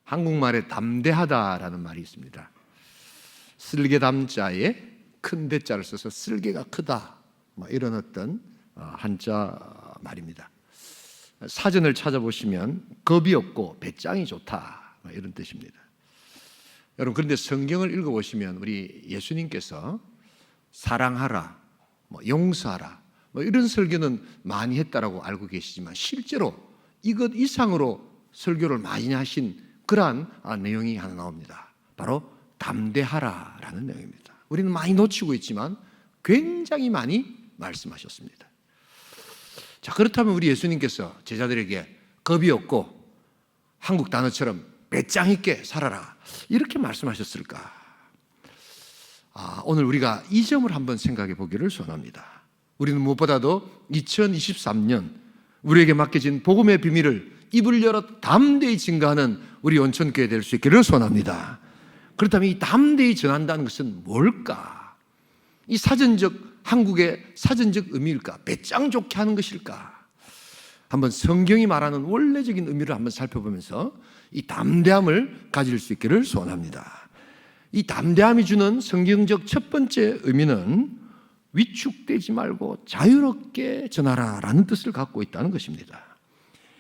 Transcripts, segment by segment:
한국말에 담대하다라는 말이 있습니다. 쓸개 담자에 큰 대자를 써서 쓸개가 크다, 이런 어떤 한자 말입니다. 사전을 찾아보시면 겁이 없고 배짱이 좋다, 이런 뜻입니다. 여러분, 그런데 성경을 읽어보시면 우리 예수님께서 사랑하라, 용서하라, 이런 설교는 많이 했다라고 알고 계시지만 실제로 이것 이상으로 설교를 많이 하신 그러한 내용이 하나 나옵니다. 바로 담대하라라는 내용입니다. 우리는 많이 놓치고 있지만 굉장히 많이 말씀하셨습니다. 자, 그렇다면 우리 예수님께서 제자들에게 겁이 없고 한국 단어처럼 배짱 있게 살아라, 이렇게 말씀하셨을까? 오늘 우리가 이 점을 한번 생각해 보기를 소원합니다. 우리는 무엇보다도 2023년 우리에게 맡겨진 복음의 비밀을 입을 열어 담대히 증거하는 우리 온천교회 될 수 있기를 소원합니다. 그렇다면 이 담대히 전한다는 것은 뭘까? 이 한국의 사전적 의미일까? 배짱 좋게 하는 것일까? 한번 성경이 말하는 원래적인 의미를 한번 살펴보면서 이 담대함을 가질 수 있기를 소원합니다. 이 담대함이 주는 성경적 첫 번째 의미는 위축되지 말고 자유롭게 전하라라는 뜻을 갖고 있다는 것입니다.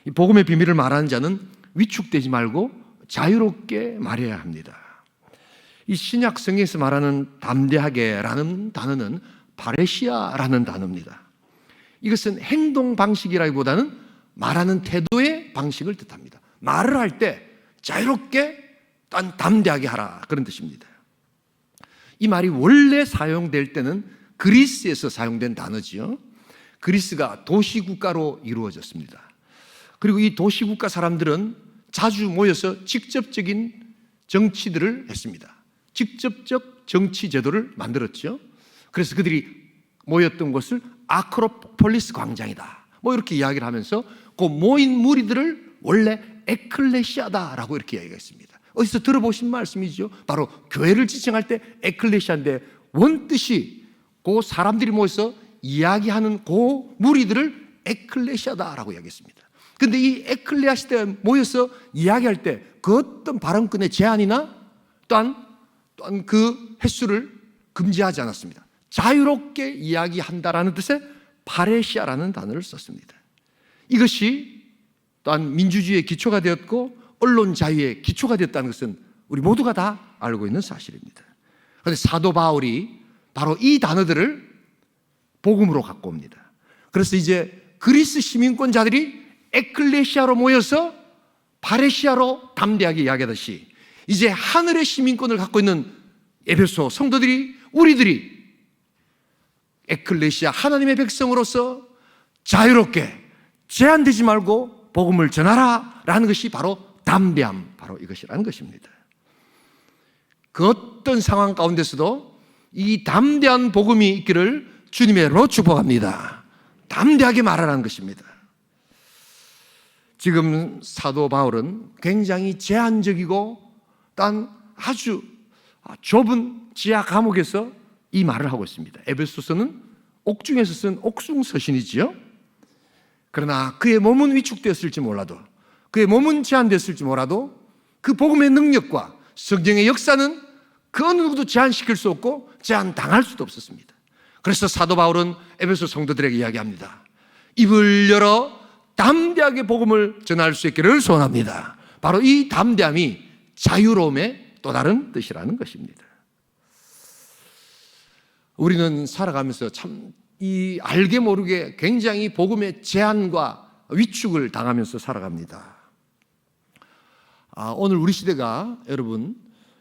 이 복음의 비밀을 말하는 자는 위축되지 말고 자유롭게 말해야 합니다. 이 신약 성경에서 말하는 담대하게라는 단어는 파레시아라는 단어입니다. 이것은 행동 방식이라기보다는 말하는 태도의 방식을 뜻합니다. 말을 할 때 자유롭게 담대하게 하라, 그런 뜻입니다. 이 말이 원래 사용될 때는 그리스에서 사용된 단어지요. 그리스가 도시국가로 이루어졌습니다. 그리고 이 도시국가 사람들은 자주 모여서 직접적인 정치들을 했습니다. 직접적 정치 제도를 만들었죠. 그래서 그들이 모였던 곳을 아크로폴리스 광장이다, 이렇게 이야기를 하면서 그 모인 무리들을 원래 에클레시아다라고 이렇게 이야기했습니다. 어디서 들어보신 말씀이죠. 바로 교회를 지칭할 때 에클레시아인데 원뜻이 그 사람들이 모여서 이야기하는 그 무리들을 에클레시아다라고 이야기했습니다. 그런데 이 에클레시아에 모여서 이야기할 때 그 어떤 발언권의 제한이나 또한 그 횟수를 금지하지 않았습니다. 자유롭게 이야기한다라는 뜻의 파레시아라는 단어를 썼습니다. 이것이 또한 민주주의의 기초가 되었고 언론 자유의 기초가 되었다는 것은 우리 모두가 다 알고 있는 사실입니다. 그런데 사도 바울이 바로 이 단어들을 복음으로 갖고 옵니다. 그래서 이제 그리스 시민권자들이 에클레시아로 모여서 파레시아로 담대하게 이야기하듯이 이제 하늘의 시민권을 갖고 있는 에베소 성도들이, 우리들이 에클레시아 하나님의 백성으로서 자유롭게 제한되지 말고 복음을 전하라 라는 것이 바로 담대함, 바로 이것이라는 것입니다. 그 어떤 상황 가운데서도 이 담대한 복음이 있기를 주님의 이름으로 축복합니다. 담대하게 말하라는 것입니다. 지금 사도 바울은 굉장히 제한적이고 단 아주 좁은 지하 감옥에서 이 말을 하고 있습니다. 에베소서는 옥중에서 쓴 옥중서신이지요. 그러나 그의 몸은 위축되었을지 몰라도, 그의 몸은 제한됐을지 몰라도 그 복음의 능력과 성경의 역사는 그 어느 누구도 제한시킬 수 없고 제한당할 수도 없었습니다. 그래서 사도 바울은 에베소 성도들에게 이야기합니다. 입을 열어 담대하게 복음을 전할 수 있기를 소원합니다. 바로 이 담대함이 자유로움의 또 다른 뜻이라는 것입니다. 우리는 살아가면서 참 이 알게 모르게 굉장히 복음의 제한과 위축을 당하면서 살아갑니다. 오늘 우리 시대가 여러분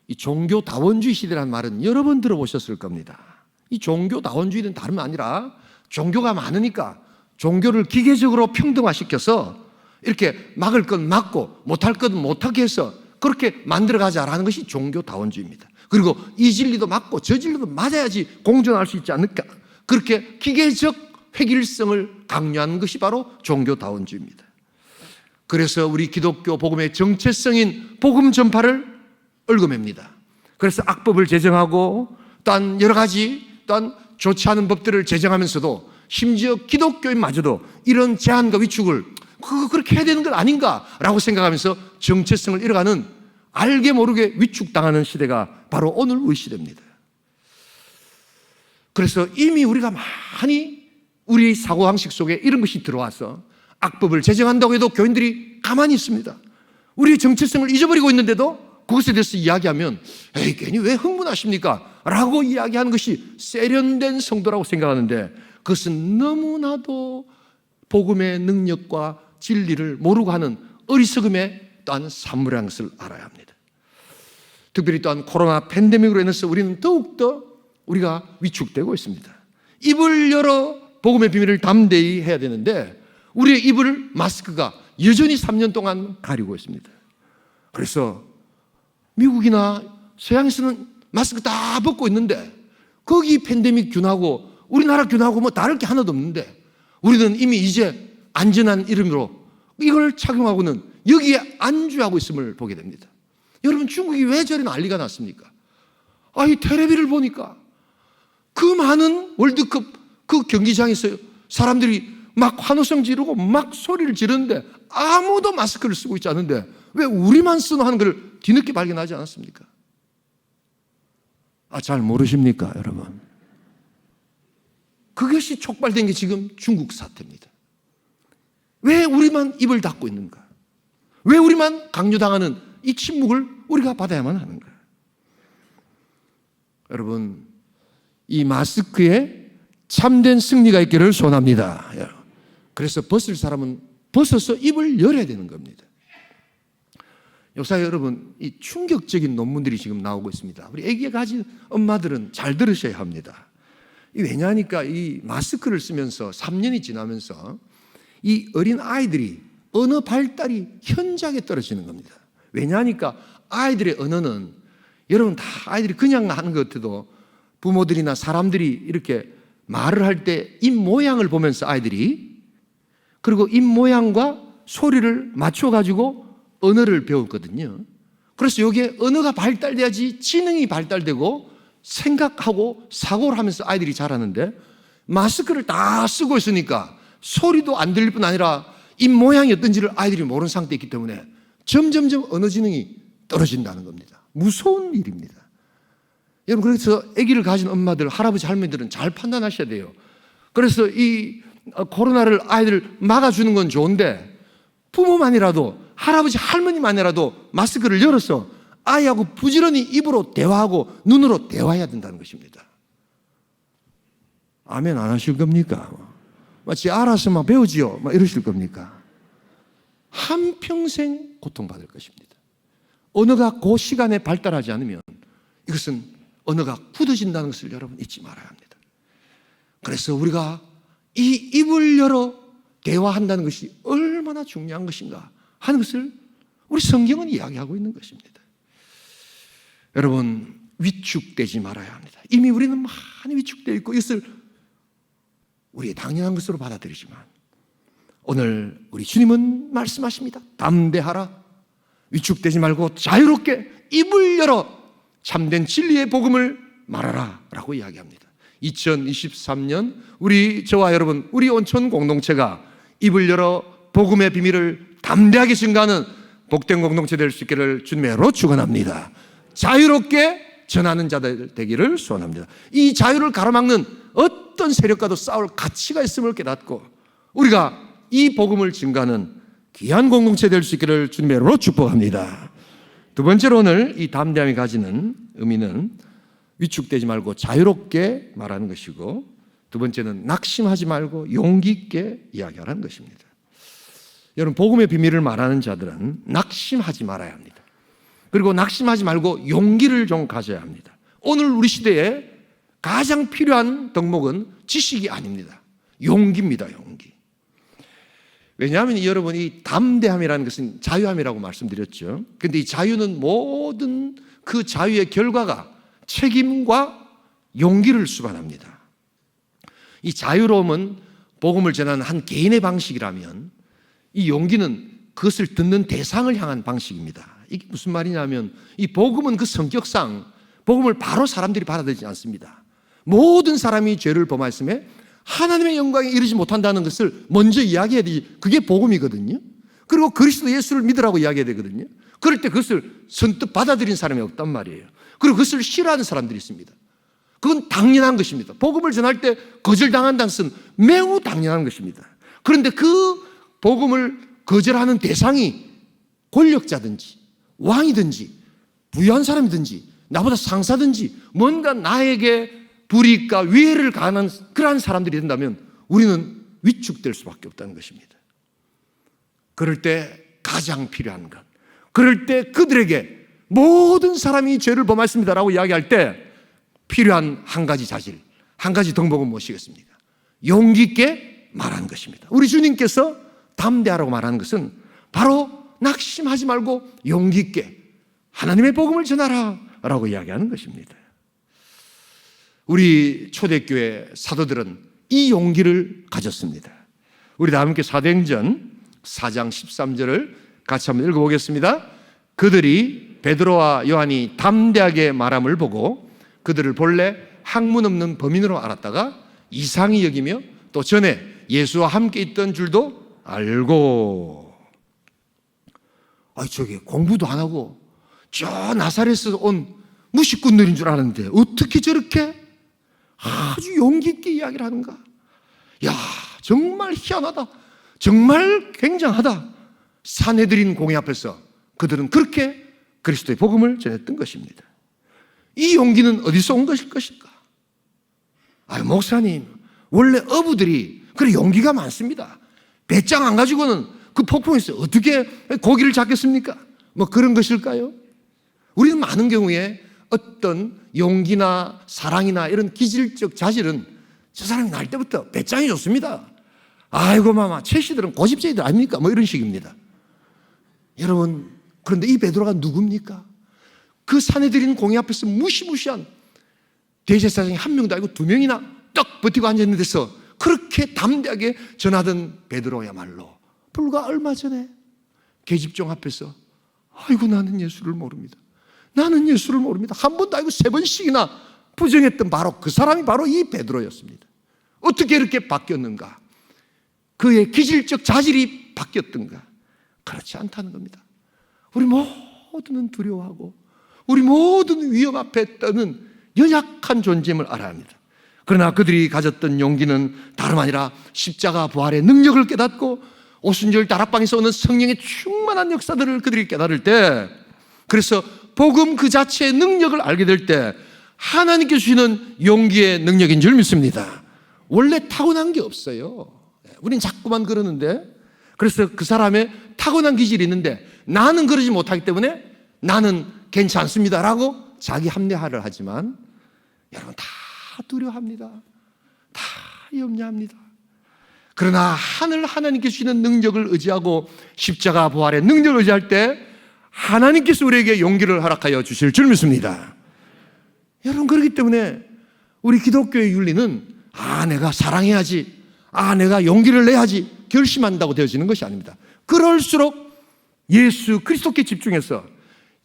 이 종교다원주의 시대라는 말은 여러 번 들어보셨을 겁니다. 이 종교다원주의는 다름 아니라 종교가 많으니까 종교를 기계적으로 평등화시켜서 이렇게 막을 건 막고 못할 건 못하게 해서 그렇게 만들어가자라는 것이 종교다원주의입니다. 그리고 이 진리도 맞고 저 진리도 맞아야지 공존할 수 있지 않을까, 그렇게 기계적 획일성을 강요하는 것이 바로 종교다원주의입니다. 그래서 우리 기독교 복음의 정체성인 복음 전파를 얽어맵니다. 그래서 악법을 제정하고 또한 여러 가지 또한 좋지 않은 법들을 제정하면서도 심지어 기독교인마저도 이런 제한과 위축을 그렇게 해야 되는 건 아닌가라고 생각하면서 정체성을 잃어가는 알게 모르게 위축당하는 시대가 바로 오늘 우리 시대입니다. 그래서 이미 우리가 많이 우리 사고방식 속에 이런 것이 들어와서 악법을 제정한다고 해도 교인들이 가만히 있습니다. 우리의 정체성을 잊어버리고 있는데도 그것에 대해서 이야기하면 에이 괜히 왜 흥분하십니까? 라고 이야기하는 것이 세련된 성도라고 생각하는데 그것은 너무나도 복음의 능력과 진리를 모르고 하는 어리석음의 또한 산물이라는 것을 알아야 합니다. 특별히 또한 코로나 팬데믹으로 인해서 우리는 더욱더 우리가 위축되고 있습니다. 입을 열어 복음의 비밀을 담대히 해야 되는데 우리의 입을 마스크가 여전히 3년 동안 가리고 있습니다. 그래서 미국이나 서양에서는 마스크 다 벗고 있는데 거기 팬데믹 균하고 우리나라 균하고 뭐 다를 게 하나도 없는데 우리는 이미 이제 안전한 이름으로 이걸 착용하고는 여기에 안주하고 있음을 보게 됩니다. 여러분 중국이 왜 저리 난리가 났습니까? 이 텔레비를 보니까 그 많은 월드컵 그 경기장에서 사람들이 막 환호성 지르고 막 소리를 지르는데 아무도 마스크를 쓰고 있지 않은데 왜 우리만 쓰노 하는 걸 뒤늦게 발견하지 않았습니까? 잘 모르십니까 여러분? 그것이 촉발된 게 지금 중국 사태입니다. 왜 우리만 입을 닫고 있는가? 왜 우리만 강요당하는 이 침묵을 우리가 받아야만 하는가? 여러분 이 마스크에 참된 승리가 있기를 소원합니다. 그래서 벗을 사람은 벗어서 입을 열어야 되는 겁니다. 역사에 여러분 이 충격적인 논문들이 지금 나오고 있습니다. 우리 아기가 가진 엄마들은 잘 들으셔야 합니다. 왜냐하니까 이 마스크를 쓰면서 3년이 지나면서 이 어린 아이들이 언어 발달이 현저하게 떨어지는 겁니다. 왜냐하니까 아이들의 언어는 여러분 다 아이들이 그냥 하는 것 같아도 부모들이나 사람들이 이렇게 말을 할 때 입 모양을 보면서 아이들이 그리고 입 모양과 소리를 맞춰가지고 언어를 배웠거든요. 그래서 여기에 언어가 발달돼야지 지능이 발달되고 생각하고 사고를 하면서 아이들이 자라는데 마스크를 다 쓰고 있으니까 소리도 안 들릴 뿐 아니라 입 모양이 어떤지를 아이들이 모르는 상태에 있기 때문에 점점점 언어 지능이 떨어진다는 겁니다. 무서운 일입니다. 여러분 그래서 아기를 가진 엄마들, 할아버지, 할머니들은 잘 판단하셔야 돼요. 그래서 이 코로나를 아이들 막아주는 건 좋은데 부모만이라도 할아버지, 할머니만이라도 마스크를 열어서 아이하고 부지런히 입으로 대화하고 눈으로 대화해야 된다는 것입니다. 아멘 안 하실 겁니까? 마치 알아서만 배우지요 막 이러실 겁니까? 한평생 고통받을 것입니다. 언어가 그 시간에 발달하지 않으면 이것은 언어가 굳어진다는 것을 여러분 잊지 말아야 합니다. 그래서 우리가 이 입을 열어 대화한다는 것이 얼마나 중요한 것인가 하는 것을 우리 성경은 이야기하고 있는 것입니다. 여러분 위축되지 말아야 합니다. 이미 우리는 많이 위축되어 있고 이것을 우리의 당연한 것으로 받아들이지만 오늘 우리 주님은 말씀하십니다. 담대하라. 위축되지 말고 자유롭게 입을 열어 참된 진리의 복음을 말하라 라고 이야기합니다. 2023년 저와 여러분 우리 온천 공동체가 입을 열어 복음의 비밀을 담대하게 증가하는 복된 공동체 될 수 있기를 주님의 이름으로 축원합니다. 자유롭게 전하는 자들 되기를 소원합니다. 이 자유를 가로막는 어떤 세력과도 싸울 가치가 있음을 깨닫고 우리가 이 복음을 증가하는 귀한 공동체 될 수 있기를 주님의 이름으로 축복합니다. 두 번째로 오늘 이 담대함이 가지는 의미는 위축되지 말고 자유롭게 말하는 것이고 두 번째는 낙심하지 말고 용기 있게 이야기하라는 것입니다. 여러분 복음의 비밀을 말하는 자들은 낙심하지 말아야 합니다. 그리고 낙심하지 말고 용기를 좀 가져야 합니다. 오늘 우리 시대에 가장 필요한 덕목은 지식이 아닙니다. 용기입니다. 용기. 왜냐하면 여러분 이 담대함이라는 것은 자유함이라고 말씀드렸죠. 그런데 이 자유는 모든 그 자유의 결과가 책임과 용기를 수반합니다. 이 자유로움은 복음을 전하는 한 개인의 방식이라면 이 용기는 그것을 듣는 대상을 향한 방식입니다. 이게 무슨 말이냐면 이 복음은 그 성격상 복음을 바로 사람들이 받아들이지 않습니다. 모든 사람이 죄를 범하였음에 하나님의 영광에 이르지 못한다는 것을 먼저 이야기해야 되지. 그게 복음이거든요. 그리고 그리스도 예수를 믿으라고 이야기해야 되거든요. 그럴 때 그것을 선뜻 받아들인 사람이 없단 말이에요. 그리고 그것을 싫어하는 사람들이 있습니다. 그건 당연한 것입니다. 복음을 전할 때 거절당한다는 것은 매우 당연한 것입니다. 그런데 그 복음을 거절하는 대상이 권력자든지 왕이든지 부유한 사람이든지 나보다 상사든지 뭔가 나에게 불이익과 위해를 가하는 그러한 사람들이 된다면 우리는 위축될 수밖에 없다는 것입니다. 그럴 때 가장 필요한 것, 그럴 때 그들에게 모든 사람이 죄를 범했습니다라고 이야기할 때 필요한 한 가지 자질, 한 가지 덕목은 무엇이겠습니까? 용기 있게 말하는 것입니다. 우리 주님께서 담대하라고 말하는 것은 바로 낙심하지 말고 용기 있게 하나님의 복음을 전하라 라고 이야기하는 것입니다. 우리 초대교회 사도들은 이 용기를 가졌습니다. 우리 다 함께 사도행전 4장 13절을 같이 한번 읽어보겠습니다. 그들이 베드로와 요한이 담대하게 말함을 보고 그들을 본래 학문 없는 범인으로 알았다가 이상히 여기며 또 전에 예수와 함께 있던 줄도 알고. 저게 공부도 안 하고 저 나사렛에서 온 무식꾼들인 줄 아는데 어떻게 저렇게 아주 용기 있게 이야기를 하는가? 야, 정말 희한하다. 정말 굉장하다. 산헤드린 공회 앞에서 그들은 그렇게 그리스도의 복음을 전했던 것입니다. 이 용기는 어디서 온 것일 것일까? 목사님, 원래 어부들이 그래 용기가 많습니다. 배짱 안 가지고는 그 폭풍에서 어떻게 고기를 잡겠습니까? 뭐 그런 것일까요? 우리는 많은 경우에 어떤 용기나 사랑이나 이런 기질적 자질은 저 사람이 날 때부터 배짱이 좋습니다. 아이고 마마 최씨들은 고집쟁이들 아닙니까? 뭐 이런 식입니다. 여러분, 그런데 이 베드로가 누굽니까? 그 산헤드린 공회 앞에서 무시무시한 대제사장이 한 명도 아니고 두 명이나 떡 버티고 앉아있는 데서 그렇게 담대하게 전하던 베드로야말로 불과 얼마 전에 계집종 앞에서 아이고 나는 예수를 모릅니다. 나는 예수를 모릅니다. 한 번도 아니고 세 번씩이나 부정했던 바로 그 사람이 바로 이 베드로였습니다. 어떻게 이렇게 바뀌었는가? 그의 기질적 자질이 바뀌었던가? 그렇지 않다는 겁니다. 우리 모두는 두려워하고 우리 모두는 위험 앞에 떠는 연약한 존재임을 알아야 합니다. 그러나 그들이 가졌던 용기는 다름 아니라 십자가 부활의 능력을 깨닫고 오순절 다락방에서 오는 성령의 충만한 역사들을 그들이 깨달을 때, 그래서 복음 그 자체의 능력을 알게 될 때 하나님께 주시는 용기의 능력인 줄 믿습니다. 원래 타고난 게 없어요. 우린 자꾸만 그러는데, 그래서 그 사람의 타고난 기질이 있는데 나는 그러지 못하기 때문에 나는 괜찮습니다라고 자기 합리화를 하지만 여러분 다 두려워합니다. 다 염려합니다. 그러나 하나님께 주시는 능력을 의지하고 십자가 부활의 능력을 의지할 때 하나님께서 우리에게 용기를 허락하여 주실 줄 믿습니다. 여러분, 그렇기 때문에 우리 기독교의 윤리는 내가 사랑해야지, 내가 용기를 내야지 결심한다고 되어지는 것이 아닙니다. 그럴수록 예수 그리스도께 집중해서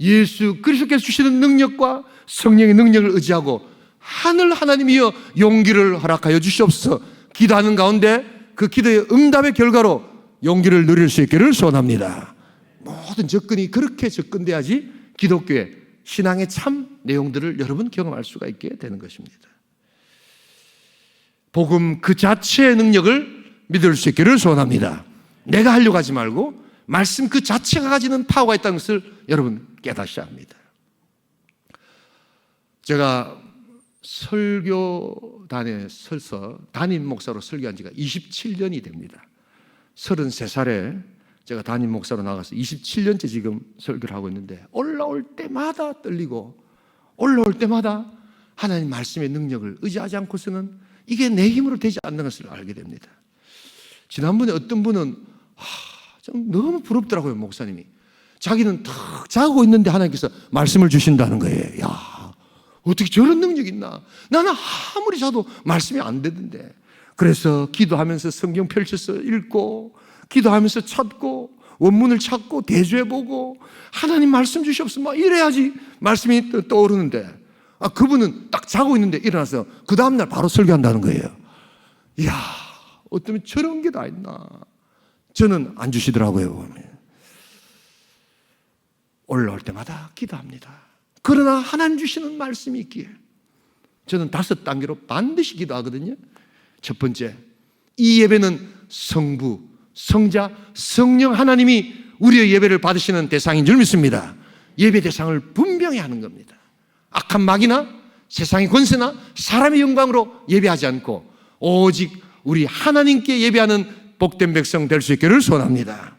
예수 그리스도께서 주시는 능력과 성령의 능력을 의지하고 하나님이여 용기를 허락하여 주시옵소서 기도하는 가운데 그 기도의 응답의 결과로 용기를 누릴 수 있기를 소원합니다. 모든 접근이 그렇게 접근돼야지 기독교의 신앙의 참 내용들을 여러분 경험할 수가 있게 되는 것입니다. 복음 그 자체의 능력을 믿을 수 있기를 소원합니다. 내가 하려고 하지 말고 말씀 그 자체가 가지는 파워가 있다는 것을 여러분 깨닫셔야 합니다. 제가 설교단에 서서 담임 목사로 설교한 지가 27년이 됩니다. 33살에 제가 담임 목사로 나가서 27년째 지금 설교를 하고 있는데 올라올 때마다 떨리고 올라올 때마다 하나님 말씀의 능력을 의지하지 않고서는 이게 내 힘으로 되지 않는 것을 알게 됩니다. 지난번에 어떤 분은 좀 너무 부럽더라고요. 목사님이 자기는 탁 자고 있는데 하나님께서 말씀을 주신다는 거예요. 야, 어떻게 저런 능력이 있나? 나는 아무리 자도 말씀이 안 되던데. 그래서 기도하면서 성경 펼쳐서 읽고 기도하면서 찾고 원문을 찾고 대조해보고 하나님 말씀 주시옵소서 막 이래야지 말씀이 떠오르는데 그분은 딱 자고 있는데 일어나서 그 다음날 바로 설교한다는 거예요. 이야, 어쩌면 저런 게 다 있나? 저는 안 주시더라고요. 올라올 때마다 기도합니다. 그러나 하나님 주시는 말씀이 있기에 저는 5단계로 반드시 기도하거든요. 첫 번째, 이 예배는 성부, 성자, 성령 하나님이 우리의 예배를 받으시는 대상인 줄 믿습니다. 예배 대상을 분명히 하는 겁니다. 악한 마귀나 세상의 권세나 사람의 영광으로 예배하지 않고 오직 우리 하나님께 예배하는 복된 백성 될 수 있기를 소원합니다.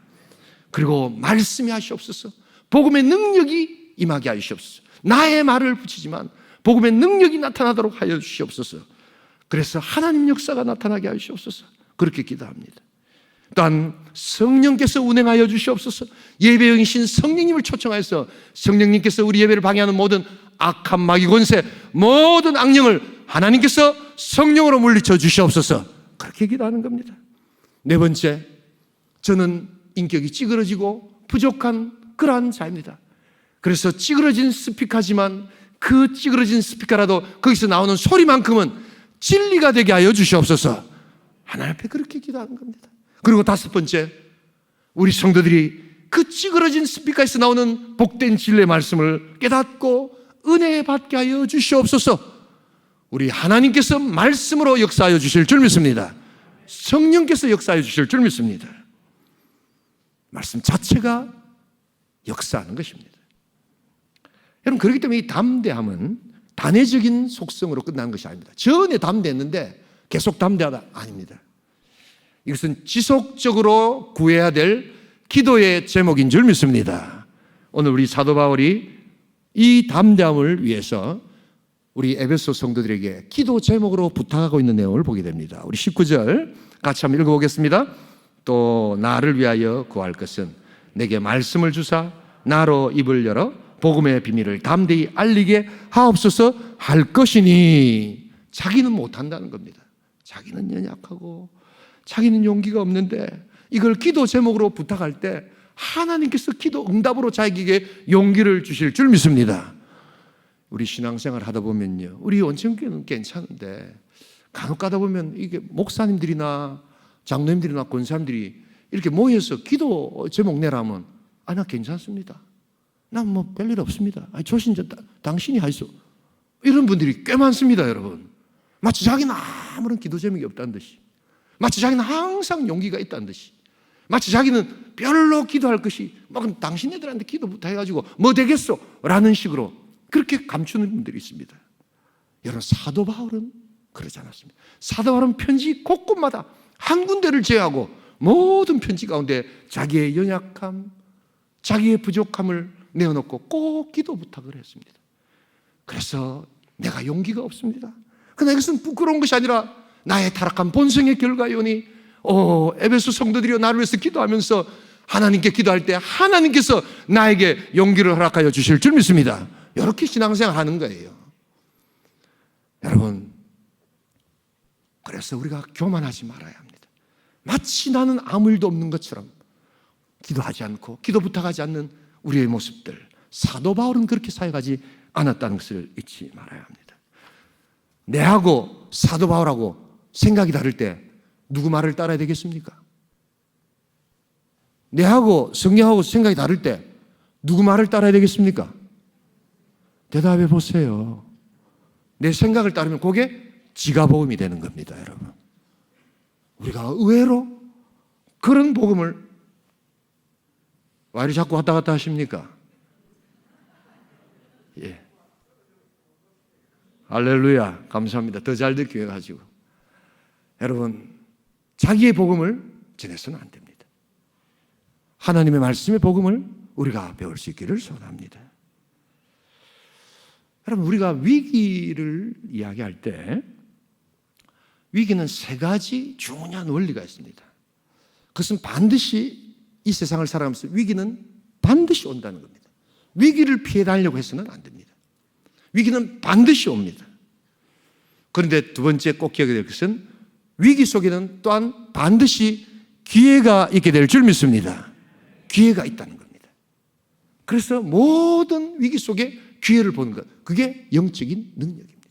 그리고 말씀이 하시옵소서. 복음의 능력이 임하게 하시옵소서. 나의 말을 붙이지만 복음의 능력이 나타나도록 하여 주시옵소서. 그래서 하나님 역사가 나타나게 하시옵소서. 그렇게 기도합니다. 또한 성령께서 운행하여 주시옵소서. 예배영이신 성령님을 초청하여서 성령님께서 우리 예배를 방해하는 모든 악한 마귀 권세, 모든 악령을 하나님께서 성령으로 물리쳐 주시옵소서. 그렇게 기도하는 겁니다. 네 번째, 저는 인격이 찌그러지고 부족한 그러한 자입니다. 그래서 찌그러진 스피커지만 그 찌그러진 스피커라도 거기서 나오는 소리만큼은 진리가 되게 하여 주시옵소서. 하나님 앞에 그렇게 기도하는 겁니다. 그리고 5번째, 우리 성도들이 그 찌그러진 스피커에서 나오는 복된 진리의 말씀을 깨닫고 은혜 받게 하여 주시옵소서. 우리 하나님께서 말씀으로 역사하여 주실 줄 믿습니다. 성령께서 역사하여 주실 줄 믿습니다. 말씀 자체가 역사하는 것입니다. 여러분, 그렇기 때문에 이 담대함은 단회적인 속성으로 끝나는 것이 아닙니다. 전에 담대했는데 계속 담대하다 아닙니다. 이것은 지속적으로 구해야 될 기도의 제목인 줄 믿습니다. 오늘 우리 사도 바울이 이 담대함을 위해서 우리 에베소 성도들에게 기도 제목으로 부탁하고 있는 내용을 보게 됩니다. 우리 19절 같이 한번 읽어보겠습니다. 또 나를 위하여 구할 것은 내게 말씀을 주사 나로 입을 열어 복음의 비밀을 담대히 알리게 하옵소서 할 것이니. 자기는 못한다는 겁니다. 자기는 연약하고 자기는 용기가 없는데 이걸 기도 제목으로 부탁할 때 하나님께서 기도 응답으로 자기에게 용기를 주실 줄 믿습니다. 우리 신앙생활 하다 보면요, 우리 원천교회는 괜찮은데 간혹 가다 보면 이게 목사님들이나 장로님들이나 권사님들이 이렇게 모여서 기도 제목 내라면 나 괜찮습니다. 난 뭐 별일 없습니다. 조신자 당신이 하시오. 이런 분들이 꽤 많습니다, 여러분. 마치 자기는 아무런 기도 제목이 없다는 듯이, 마치 자기는 항상 용기가 있다는 듯이, 마치 자기는 별로 기도할 것이 막 당신네들한테 기도부터 해가지고 뭐 되겠어? 라는 식으로 그렇게 감추는 분들이 있습니다. 여러분, 사도 바울은 그러지 않았습니다. 사도 바울은 편지 곳곳마다 한 군데를 제외하고 모든 편지 가운데 자기의 연약함, 자기의 부족함을 내어놓고 꼭 기도 부탁을 했습니다. 그래서 내가 용기가 없습니다. 그러나 이것은 부끄러운 것이 아니라 나의 타락한 본성의 결과이오니 에베소 성도들이여 나를 위해서 기도하면서 하나님께 기도할 때 하나님께서 나에게 용기를 허락하여 주실 줄 믿습니다. 이렇게 신앙생활 하는 거예요. 여러분, 그래서 우리가 교만하지 말아야 합니다. 마치 나는 아무 일도 없는 것처럼 기도하지 않고 기도 부탁하지 않는 우리의 모습들, 사도 바울은 그렇게 사역하지 않았다는 것을 잊지 말아야 합니다. 내하고 사도 바울하고 생각이 다를 때 누구 말을 따라야 되겠습니까? 내하고 성령하고 생각이 다를 때 누구 말을 따라야 되겠습니까? 대답해 보세요. 내 생각을 따르면 그게 지가 복음이 되는 겁니다, 여러분. 우리가 의외로 그런 복음을 왜 이리 자꾸 왔다 갔다 하십니까? 예. 할렐루야. 감사합니다. 더 잘 듣기 해가지고. 여러분, 자기의 복음을 전해서는 안 됩니다. 하나님의 말씀의 복음을 우리가 배울 수 있기를 소원합니다. 여러분, 우리가 위기를 이야기할 때 위기는 3가지 중요한 원리가 있습니다. 그것은 반드시 이 세상을 살아가면서 위기는 반드시 온다는 겁니다. 위기를 피해 다니려고 해서는 안 됩니다. 위기는 반드시 옵니다. 그런데 두 번째 꼭 기억해야 될 것은 위기 속에는 또한 반드시 기회가 있게 될 줄 믿습니다. 기회가 있다는 겁니다. 그래서 모든 위기 속에 기회를 보는 것, 그게 영적인 능력입니다.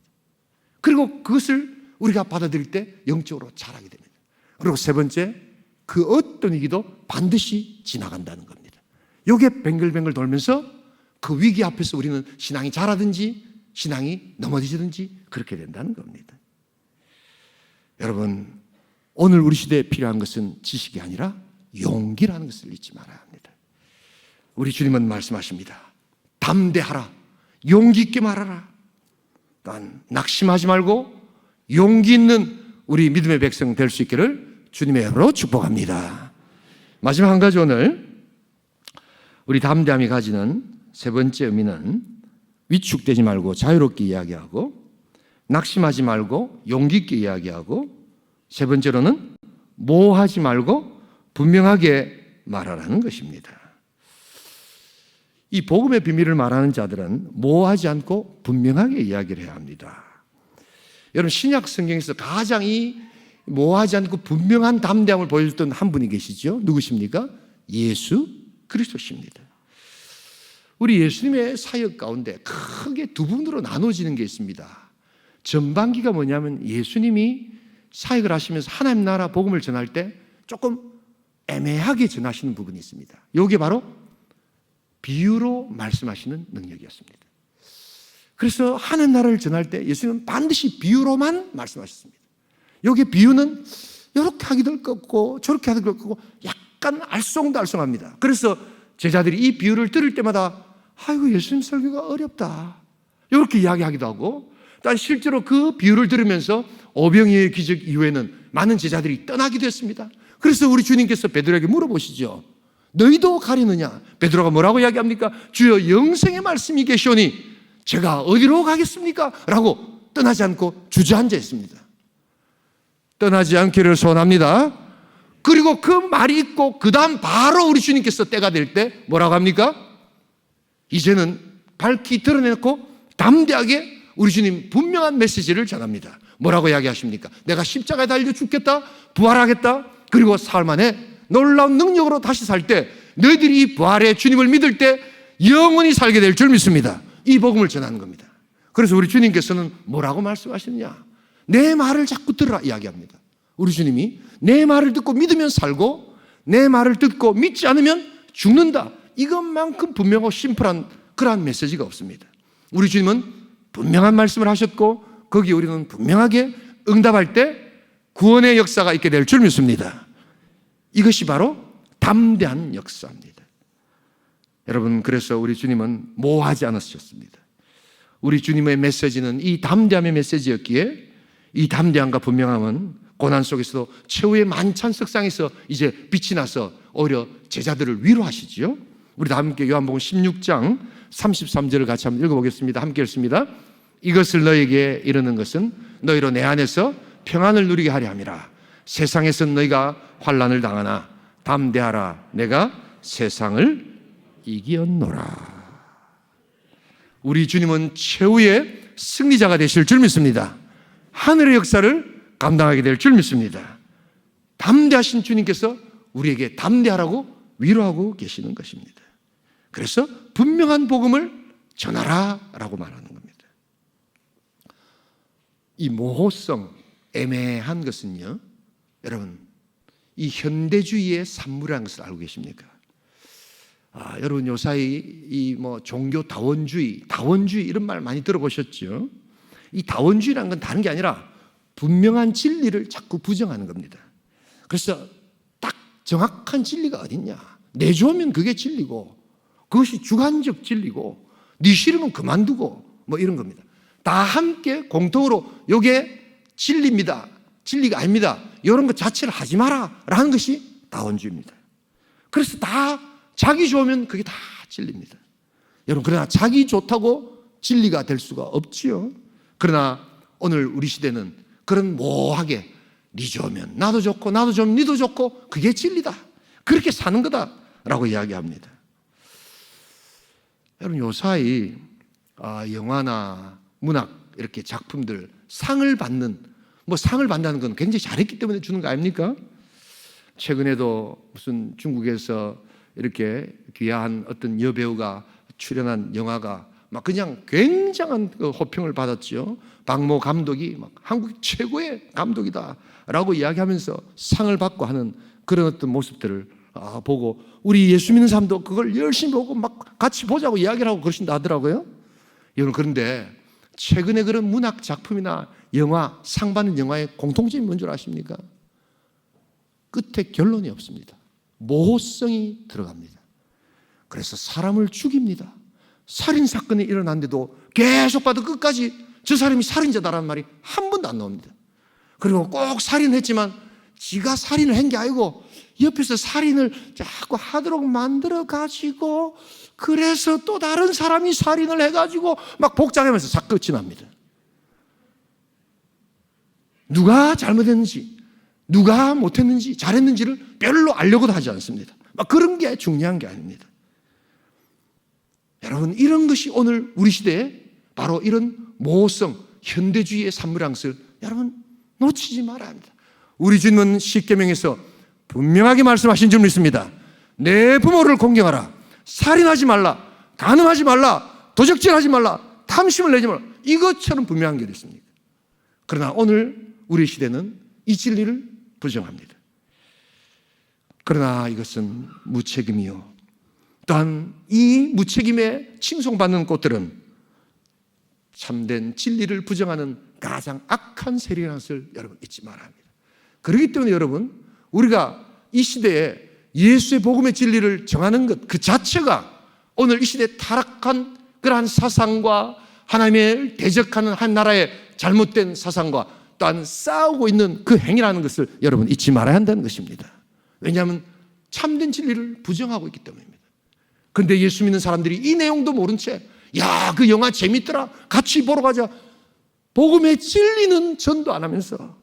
그리고 그것을 우리가 받아들일 때 영적으로 자라게 됩니다. 그리고 세 번째, 그 어떤 위기도 반드시 지나간다는 겁니다. 요게 뱅글뱅글 돌면서 그 위기 앞에서 우리는 신앙이 자라든지 신앙이 넘어지든지 그렇게 된다는 겁니다. 여러분, 오늘 우리 시대에 필요한 것은 지식이 아니라 용기라는 것을 잊지 말아야 합니다. 우리 주님은 말씀하십니다. 담대하라, 용기 있게 말하라. 또한 낙심하지 말고 용기 있는 우리 믿음의 백성 될 수 있기를 주님의 이름으로 축복합니다. 마지막 한 가지, 오늘 우리 담대함이 가지는 세 번째 의미는 위축되지 말고 자유롭게 이야기하고, 낙심하지 말고 용기 있게 이야기하고, 세 번째로는 모호하지 말고 분명하게 말하라는 것입니다. 이 복음의 비밀을 말하는 자들은 모호하지 않고 분명하게 이야기를 해야 합니다. 여러분, 신약 성경에서 가장 이 모호하지 않고 분명한 담대함을 보여줬던 한 분이 계시죠. 누구십니까? 예수 그리스도십니다. 우리 예수님의 사역 가운데 크게 두 부분으로 나눠지는 게 있습니다. 전반기가 뭐냐면 예수님이 사역을 하시면서 하나님 나라 복음을 전할 때 조금 애매하게 전하시는 부분이 있습니다. 이게 바로 비유로 말씀하시는 능력이었습니다. 그래서 하나님 나라를 전할 때 예수님은 반드시 비유로만 말씀하셨습니다. 여기 비유는 이렇게 하기도 어렵고 저렇게 하기도 어렵고 약간 알쏭달쏭합니다. 그래서 제자들이 이 비유를 들을 때마다 아이고, 예수님 설교가 어렵다, 이렇게 이야기하기도 하고, 또 실제로 그 비유를 들으면서 오병이어의 기적 이후에는 많은 제자들이 떠나기도 했습니다. 그래서 우리 주님께서 베드로에게 물어보시죠. 너희도 가리느냐? 베드로가 뭐라고 이야기합니까? 주여, 영생의 말씀이 계시오니 제가 어디로 가겠습니까? 라고 떠나지 않고 주저앉아 있습니다. 떠나지 않기를 소원합니다. 그리고 그 말이 있고 그 다음 바로 우리 주님께서 때가 될 때 뭐라고 합니까? 이제는 밝히 드러내놓고 담대하게 우리 주님 분명한 메시지를 전합니다. 뭐라고 이야기하십니까? 내가 십자가에 달려 죽겠다, 부활하겠다, 그리고 사흘 만에 놀라운 능력으로 다시 살 때 너희들이 이 부활의 주님을 믿을 때 영원히 살게 될 줄 믿습니다. 이 복음을 전하는 겁니다. 그래서 우리 주님께서는 뭐라고 말씀하시느냐? 내 말을 자꾸 들으라 이야기합니다. 우리 주님이 내 말을 듣고 믿으면 살고 내 말을 듣고 믿지 않으면 죽는다, 이것만큼 분명하고 심플한 그러한 메시지가 없습니다. 우리 주님은 분명한 말씀을 하셨고 거기에 우리는 분명하게 응답할 때 구원의 역사가 있게 될 줄 믿습니다. 이것이 바로 담대한 역사입니다. 여러분, 그래서 우리 주님은 모호하지 않으셨습니다. 우리 주님의 메시지는 이 담대함의 메시지였기에 이 담대함과 분명함은 고난 속에서도 최후의 만찬 석상에서 이제 빛이 나서 오히려 제자들을 위로하시지요. 우리 다 함께 요한복음 16장 33절을 같이 한번 읽어보겠습니다. 함께 읽습니다. 이것을 너에게 이르는 것은 너희로 내 안에서 평안을 누리게 하려 함이라. 세상에서는 너희가 환난을 당하나 담대하라, 내가 세상을 이기었노라. 우리 주님은 최후의 승리자가 되실 줄 믿습니다. 하늘의 역사를 감당하게 될 줄 믿습니다. 담대하신 주님께서 우리에게 담대하라고 위로하고 계시는 것입니다. 그래서 분명한 복음을 전하라 라고 말하는 겁니다. 이 모호성, 애매한 것은요, 여러분, 이 현대주의의 산물이라는 것을 알고 계십니까? 여러분 요사이 이 종교 다원주의 이런 말 많이 들어보셨죠? 이 다원주의라는 건 다른 게 아니라 분명한 진리를 자꾸 부정하는 겁니다. 그래서 딱 정확한 진리가 어딨냐? 내주면 그게 진리고 그것이 주관적 진리고 네 싫으면 그만두고 이런 겁니다. 다 함께 공통으로 이게 진리입니다, 진리가 아닙니다, 이런 것 자체를 하지 마라 라는 것이 다원주의입니다. 그래서 다 자기 좋으면 그게 다 진리입니다. 여러분, 그러나 자기 좋다고 진리가 될 수가 없지요. 그러나 오늘 우리 시대는 그런 모호하게 네 좋으면 나도 좋고 나도 좋으면 네도 좋고 그게 진리다, 그렇게 사는 거다라고 이야기합니다. 여러분, 요사이 영화나 문학 이렇게 작품들 상을 받는, 상을 받는다는 건 굉장히 잘했기 때문에 주는 거 아닙니까? 최근에도 무슨 중국에서 이렇게 귀한 어떤 여배우가 출연한 영화가 막 그냥 굉장한 호평을 받았죠. 박모 감독이 막 한국 최고의 감독이다라고 이야기하면서 상을 받고 하는 그런 어떤 모습들을 보고 우리 예수 믿는 사람도 그걸 열심히 보고 막 같이 보자고 이야기를 하고 그러신다 하더라고요. 여러분, 그런데 최근에 그런 문학 작품이나 영화, 상 받는 영화의 공통점이 뭔 줄 아십니까? 끝에 결론이 없습니다. 모호성이 들어갑니다. 그래서 사람을 죽입니다. 살인사건이 일어났는데도 계속 봐도 끝까지 저 사람이 살인자다라는 말이 한 번도 안 나옵니다. 그리고 꼭 살인했지만 지가 살인을 한 게 아니고 옆에서 살인을 자꾸 하도록 만들어가지고 그래서 또 다른 사람이 살인을 해가지고 막 복잡하면서 싹 끝이 납니다. 누가 잘못했는지, 누가 못했는지, 잘했는지를 별로 알려고도 하지 않습니다. 막 그런 게 중요한 게 아닙니다. 여러분, 이런 것이 오늘 우리 시대에 바로 이런 모호성, 현대주의의 산물양을 여러분 놓치지 말아야 합니다. 우리 주님은 십계명에서 분명하게 말씀하신 줄 믿습니다. 내 부모를 공경하라, 살인하지 말라, 간음하지 말라, 도적질하지 말라, 탐심을 내지 말라. 이것처럼 분명한 게 있습니다. 그러나 오늘 우리 시대는 이 진리를 부정합니다. 그러나 이것은 무책임이요, 또한 이 무책임에 칭송받는 꽃들은 참된 진리를 부정하는 가장 악한 세력이라는 것을 여러분 잊지 말아야 합니다. 그렇기 때문에 여러분, 우리가 이 시대에 예수의 복음의 진리를 정하는 것 그 자체가 오늘 이 시대에 타락한 그러한 사상과 하나님을 대적하는 한 나라의 잘못된 사상과 또한 싸우고 있는 그 행위라는 것을 여러분 잊지 말아야 한다는 것입니다. 왜냐하면 참된 진리를 부정하고 있기 때문입니다. 그런데 예수 믿는 사람들이 이 내용도 모른 채 야, 그 영화 재밌더라, 같이 보러 가자, 복음의 진리는 전도 안 하면서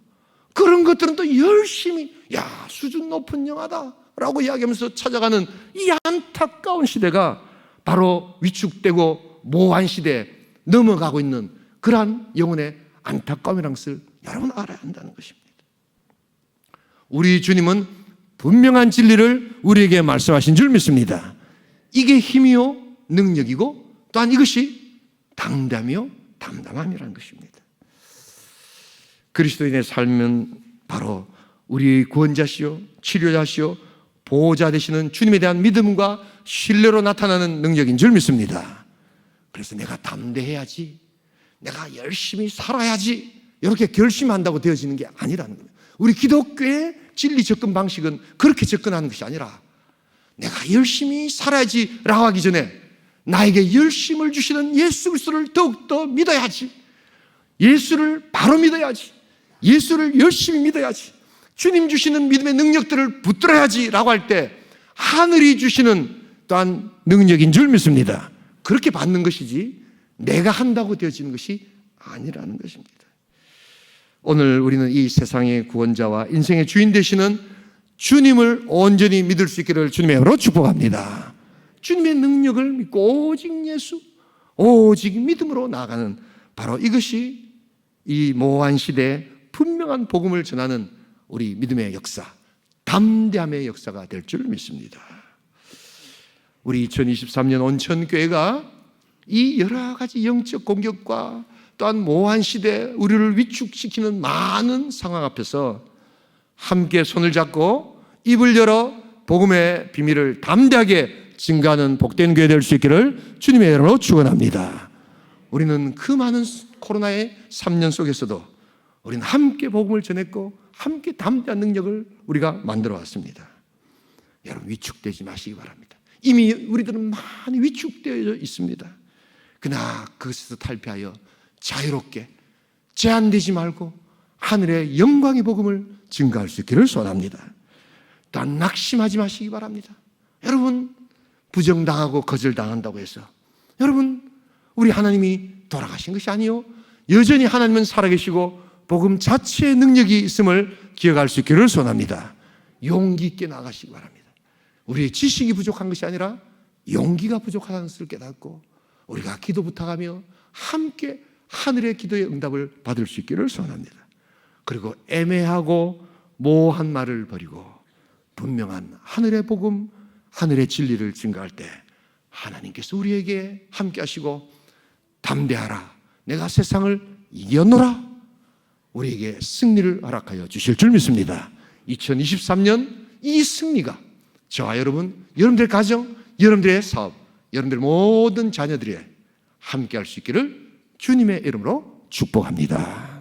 그런 것들은 또 열심히 야, 수준 높은 영화다 라고 이야기하면서 찾아가는 이 안타까운 시대가 바로 위축되고 모호한 시대에 넘어가고 있는 그러한 영혼의 안타까움이라는 것을 여러분 알아야 한다는 것입니다. 우리 주님은 분명한 진리를 우리에게 말씀하신 줄 믿습니다. 이게 힘이요 능력이고 또한 이것이 당담이요 담담함이라는 것입니다. 그리스도인의 삶은 바로 우리 구원자시요 치료자시요 보호자 되시는 주님에 대한 믿음과 신뢰로 나타나는 능력인 줄 믿습니다. 그래서 내가 담대해야지, 내가 열심히 살아야지 이렇게 결심한다고 되어지는 게 아니라는 거예요. 우리 기독교의 진리 접근 방식은 그렇게 접근하는 것이 아니라 내가 열심히 살아야지 라고 하기 전에 나에게 열심을 주시는 예수 그리스도를 더욱더 믿어야지, 예수를 바로 믿어야지, 예수를 열심히 믿어야지, 주님 주시는 믿음의 능력들을 붙들어야지 라고 할 때 하늘이 주시는 또한 능력인 줄 믿습니다. 그렇게 받는 것이지 내가 한다고 되어지는 것이 아니라는 것입니다. 오늘 우리는 이 세상의 구원자와 인생의 주인 되시는 주님을 온전히 믿을 수 있기를 주님의 이름으로 축복합니다. 주님의 능력을 믿고 오직 예수, 오직 믿음으로 나아가는 바로 이것이 이 모호한 시대에 분명한 복음을 전하는 우리 믿음의 역사, 담대함의 역사가 될 줄 믿습니다. 우리 2023년 온천교회가 이 여러 가지 영적 공격과 또한 모호한 시대에 우리를 위축시키는 많은 상황 앞에서 함께 손을 잡고 입을 열어 복음의 비밀을 담대하게 증가하는 복된 교회 될 수 있기를 주님의 이름으로 축원합니다. 우리는 그 많은 코로나의 3년 속에서도 우리는 함께 복음을 전했고 함께 담대한 능력을 우리가 만들어 왔습니다. 여러분 위축되지 마시기 바랍니다. 이미 우리들은 많이 위축되어 있습니다. 그러나 그것에서 탈피하여 자유롭게 제한되지 말고 하늘의 영광의 복음을 증가할 수 있기를 소원합니다. 또한 낙심하지 마시기 바랍니다. 여러분 부정당하고 거절당한다고 해서 여러분 우리 하나님이 돌아가신 것이 아니요, 여전히 하나님은 살아계시고 복음 자체의 능력이 있음을 기억할 수 있기를 소원합니다. 용기 있게 나가시기 바랍니다. 우리의 지식이 부족한 것이 아니라 용기가 부족하다는 것을 깨닫고 우리가 기도 부탁하며 함께 하늘의 기도의 응답을 받을 수 있기를 소원합니다. 그리고 애매하고 모호한 말을 버리고 분명한 하늘의 복음, 하늘의 진리를 증거할 때 하나님께서 우리에게 함께 하시고 담대하라, 내가 세상을 이겨노라, 우리에게 승리를 허락하여 주실 줄 믿습니다. 2023년 이 승리가 저와 여러분, 여러분들의 가정, 여러분들의 사업, 여러분들의 모든 자녀들이 함께 할 수 있기를 주님의 이름으로 축복합니다.